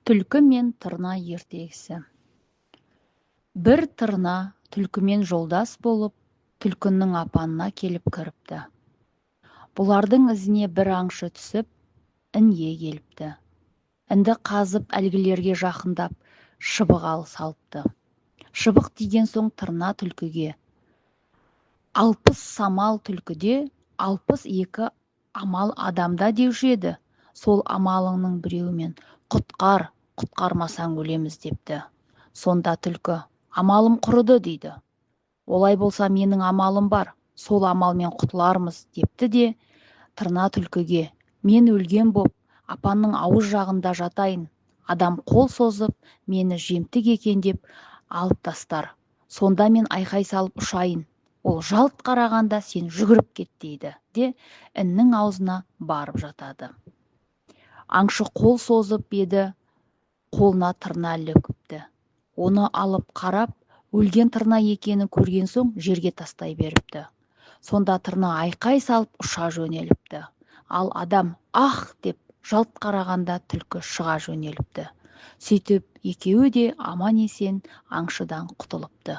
Түлкі мен тырна ертегісі. Бір тырна түлкімен жолдас болып, түлкінің апанына келіп кіріпті. Бұлардың ізіне бір аңшы түсіп, інге келіпті. Інді қазып әлгілерге жақындап, шыбық салыпты. Шыбық тиген соң тырна түлкіге: 60 самал түлкіде, 62 амал адамда деуші еді. Сол амалыңның біреуімен құтқар, құтқармасаң өлеміз депті. Сонда түлкі: амалым құрыды дейді. Олай болса менің амалым бар, сол амалмен құтылармыз депті де, тырна түлкіге: мен өлген боп, апанның ауыз жағында жатайын. Адам қол созып, мені жемтік екен деп алып тастар. Сонда мен айқай салып ұшайын. Ол жалт қарағанда сен жүгіріп кет дейді де, іннің аузына барып жатады. Аңшы қол созып еді, қолына тырна ілікіпті. Оны алып қарап, өлген тырна екенін көрген соң жерге тастай беріпті. Сонда тырна айқай салып ұша жөнеліпті. Ал адам «ах» деп жалт қарағанда түлкі шыға жөнеліпті. Сөйтіп екеуі де аман есен аңшыдан құтылыпты.